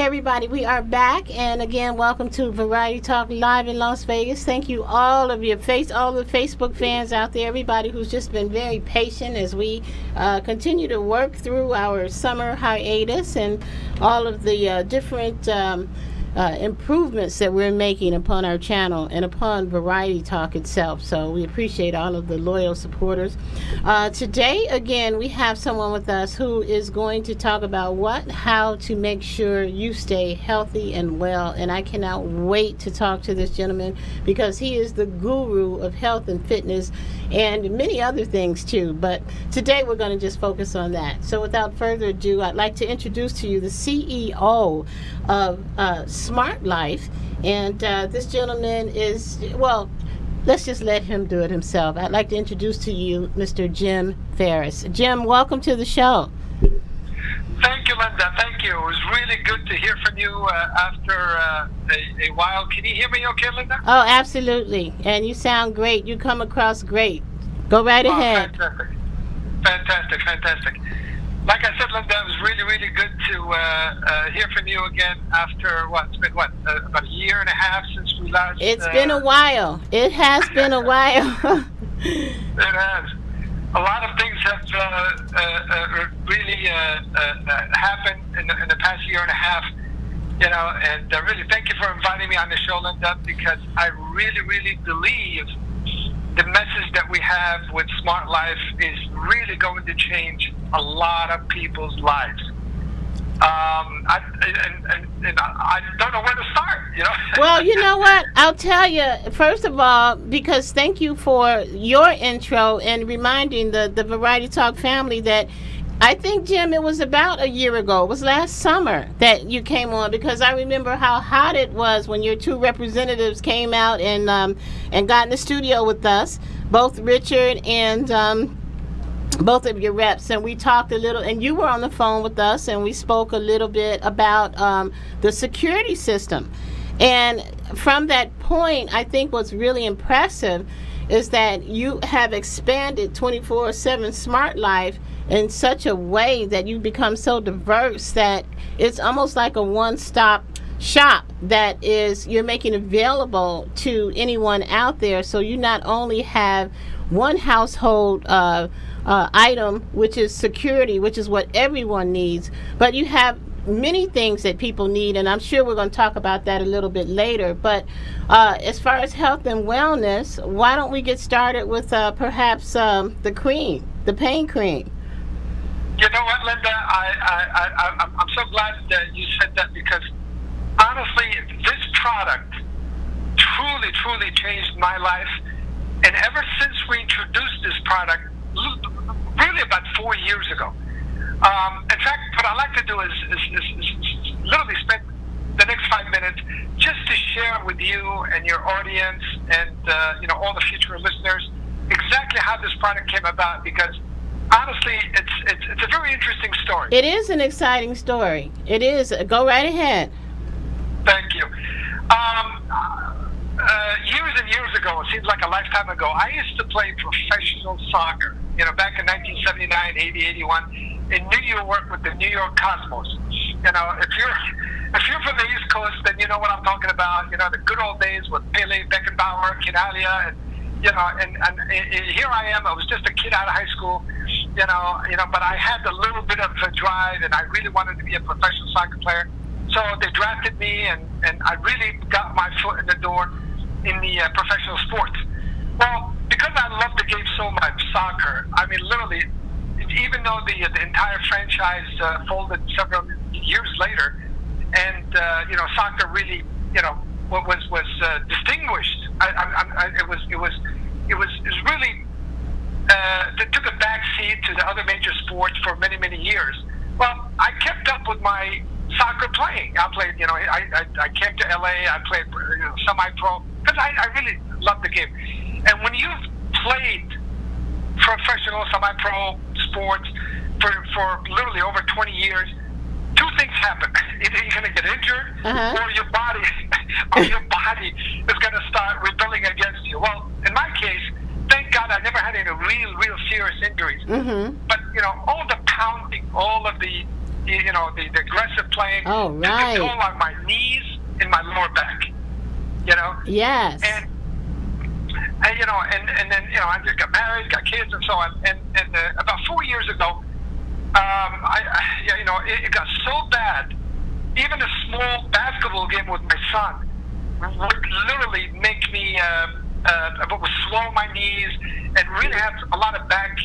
Okay, everybody, we are back, and again, welcome to Variety Talk Live in Las Vegas. Thank you, all the Facebook fans out there, everybody who's just been very patient as we continue to work through our summer hiatus and all of the different improvements that we're making upon our channel and upon Variety Talk itself. So we appreciate all of the loyal supporters. Today, again, we have someone with us who is going to talk about how to make sure you stay healthy and well. And I cannot wait to talk to this gentleman because he is the guru of health and fitness and many other things too. But today we're going to just focus on that. So without further ado, I'd like to introduce to you the CEO of Smart Life. And this gentleman is, well, let's just let him do it himself. I'd like to introduce to you Mr. Jim Ferris. Jim, welcome to the show. Thank you, Linda. Thank you. It was really good to hear from you after a while. Can you hear me okay, Linda? Oh, absolutely. And you sound great. You come across great. Go right ahead. Fantastic. Like I said, Linda, it was really, really good to hear from you again after, it's been about a year and a half since we last... It's been a while. It has been a while. It has. A lot of things have really happened in the past year and a half, and really thank you for inviting me on the show, Linda, because I really, really believe the message that we have with Smart Life is really going to change a lot of people's lives. I don't know where to start, Well, you know what? I'll tell you, first of all, because thank you for your intro and reminding the Variety Talk family that I think, Jim, it was about a year ago. It was last summer that you came on, because I remember how hot it was when your two representatives came out and got in the studio with us, both Richard and both of your reps, and we talked a little, and you were on the phone with us, and we spoke a little bit about the security system. And from that point, I think what's really impressive is that you have expanded 24/7 Smart Life in such a way that you become so diverse that it's almost like a one-stop shop that is you're making available to anyone out there. So you not only have one household item, which is security, which is what everyone needs, but you have many things that people need, and I'm sure we're going to talk about that a little bit later. But as far as health and wellness, why don't we get started with perhaps the cream, the pain cream? You know what, Linda? I'm so glad that you said that, because honestly, this product truly changed my life. And ever since we introduced this product, really about 4 years ago. In fact, what I like to do is literally spend the next 5 minutes just to share with you and your audience and all the future listeners exactly how this product came about, because honestly, it's a very interesting story. It is an exciting story. It is. Go right ahead. Thank you. Years and years ago, it seems like a lifetime ago, I used to play professional soccer, back in 1979, 80, 81, in New York with the New York Cosmos. If you're from the East Coast, then you know what I'm talking about. The good old days with Pele, Beckenbauer, Kinalia, and here I am. I was just a kid out of high school, but I had a little bit of a drive, and I really wanted to be a professional soccer player. So they drafted me, and I really got my foot in the door in the professional sports. Well, because I love the game so much, soccer, I mean, literally, even though the entire franchise folded several years later, and soccer really, was distinguished. It was really it took a back seat to the other major sports for many years. Well, I kept up with my soccer playing. I played, I came to LA. I played, semi-pro, because I really love the game. And when you've played professional semi-pro sports for literally over 20 years, two things happen. Either you're going to get injured, or your body is going to start rebelling against you. Well, in my case, thank God I never had any real serious injuries. But all the pounding, all of the the aggressive playing Oh, took right. a toll on my knees and my lower back. Yes. And then I just got married, got kids, and so on. And about 4 years ago, it got so bad. Even a small basketball game with my son would literally make me would swell my knees and really have a lot of back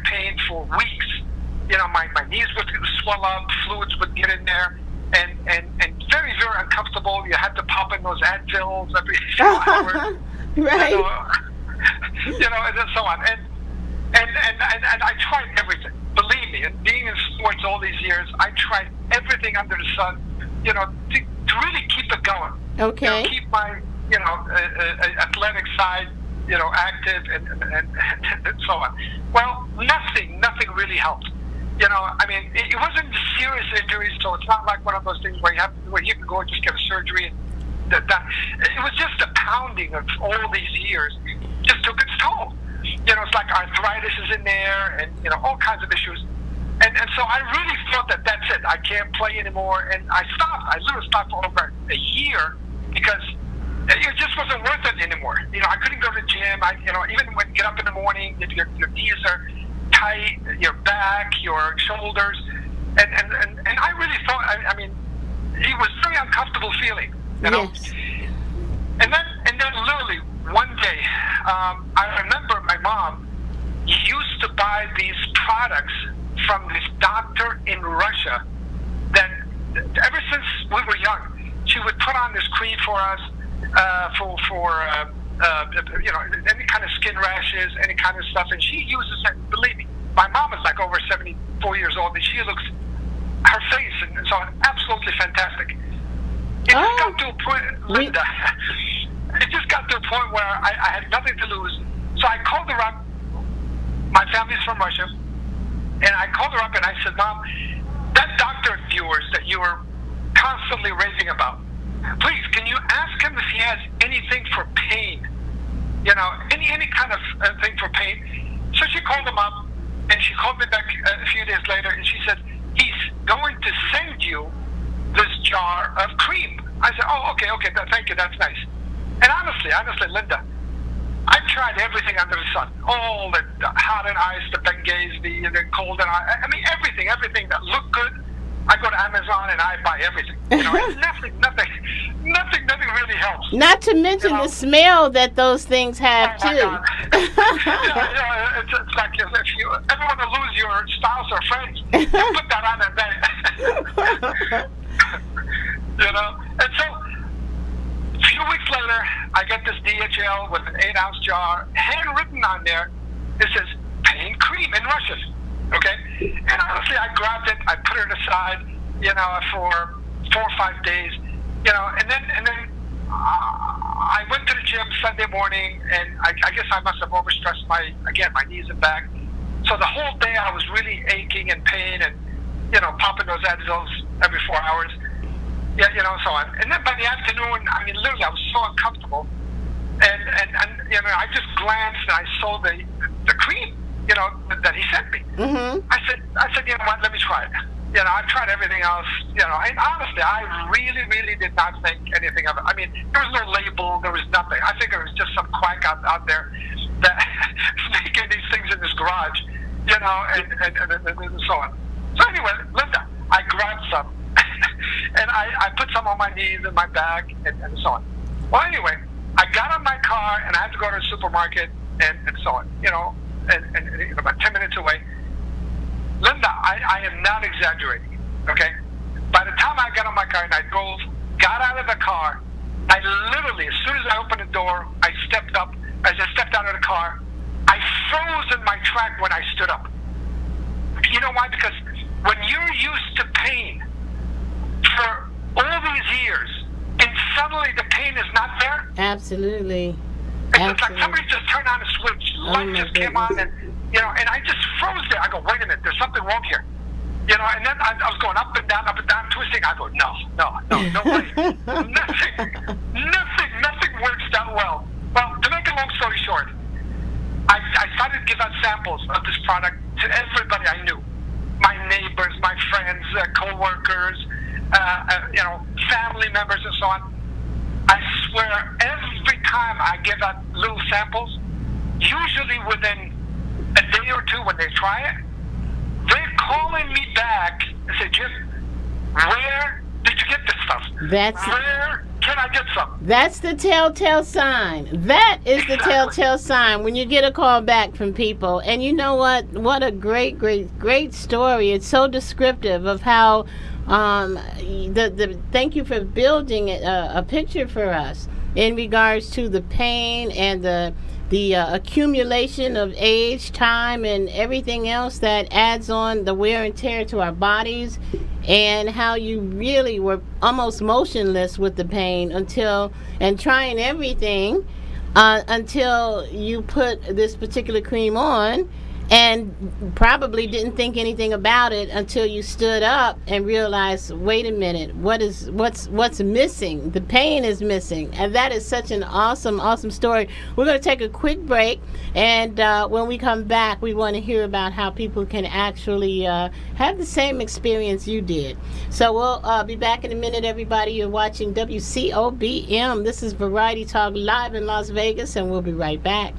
pain for weeks. My knees would swell up, fluids would get in there, and very, very uncomfortable. You had to pop in those Advils every few hours. Right. And so on. And I tried everything. Believe me, and being in sports all these years, I tried everything under the sun, to really keep it going. Okay. Keep my, athletic side, active and so on. Well, nothing really helped. It wasn't serious injuries, so it's not like one of those things where you can go and just get a surgery and that. It was just the pounding of all these years just took its toll. It's like arthritis is in there and, all kinds of issues. And so I really thought that's it. I can't play anymore. And I stopped. I literally stopped for over a year because it just wasn't worth it anymore. I couldn't go to the gym. Even when you get up in the morning, if your knees are tight, your back, your shoulders. And I really thought, it was a very uncomfortable feeling, Yes. And then literally one day, I remember my mom used to buy these products from this doctor in Russia that ever since we were young, she would put on this cream for us for any kind of skin rashes, any kind of stuff, and she uses it. Believe me, my mom is like over 74 years old, and she looks, her face and so on, absolutely fantastic. It just got to a point, Linda. It just got to a point where I had nothing to lose. So I called her up. My family's from Russia. And I called her up and I said, Mom, that doctor of yours that you were constantly raving about, please, can you ask him if he has anything for pain? Any kind of thing for pain. So she called him up and she called me back a few days later and she said, he's going to send you this jar of cream. I said, oh, okay, thank you, that's nice. And honestly, Linda, I've tried everything under the sun. All the hot and ice, the Benghazi, the cold and ice. Everything that looked good. I go to Amazon and I buy everything. Nothing really helps. Not to mention the smell that those things have Oh my too. God. It's like if you ever want to lose your spouse or friends, you put that on that day. And so a few weeks later, I get this DHL with an 8-ounce jar, handwritten on there. It says pain cream in Russian. Okay, and honestly, I grabbed it. I put it aside, for 4 or 5 days, and then I went to the gym Sunday morning, and I guess I must have overstressed my knees and back. So the whole day I was really aching and pain, and popping those Advils every 4 hours. So on. And then by the afternoon, literally, I was so uncomfortable. And I just glanced and I saw the cream, that he sent me. Mm-hmm. I said, you know what, let me try it. I've tried everything else, and honestly, I really did not think anything of it. There was no label, there was nothing. I think it was just some quack out there that making these things in his garage, and so on. So anyway, Linda, I grabbed some. And I put some on my knees and my back and so on. Well, anyway, I got on my car and I had to go to the supermarket and so on, and about 10 minutes away. Linda, I am not exaggerating, okay? By the time I got on my car and I got out of the car, I literally, as soon as I opened the door, I stepped up. As I stepped out of the car, I froze in my track when I stood up. You know why? Because when you're used to pain for all these years, and suddenly the pain is not there. Absolutely. It's like somebody just turned on a switch. Light just came on, and I just froze there. I go, wait a minute, there's something wrong here. And then I was going up and down, twisting. I go, no way. nothing works that well. Well, to make a long story short, I started to give out samples of this product to everybody I knew. my neighbors, my friends, co-workers, family members, and so on. I swear, every time I give out little samples, usually within a day or two when they try it, they're calling me back and say, Jim, where did you get this stuff? Where can I get some? That's the telltale sign. That is the telltale sign when you get a call back from people. And you know what? What a great, great, great story. It's so descriptive of how thank you for building a picture for us in regards to the pain and the accumulation of age, time, and everything else that adds on the wear and tear to our bodies, and how you really were almost motionless with the pain and trying everything until you put this particular cream on, and probably didn't think anything about it until you stood up and realized, wait a minute, what's missing? The pain is missing. And that is such an awesome story. We're going to take a quick break, and when we come back, we want to hear about how people can actually have the same experience you did. So we'll be back in a minute, everybody. You're watching WCOBM. This is Variety Talk live in Las Vegas, and we'll be right back.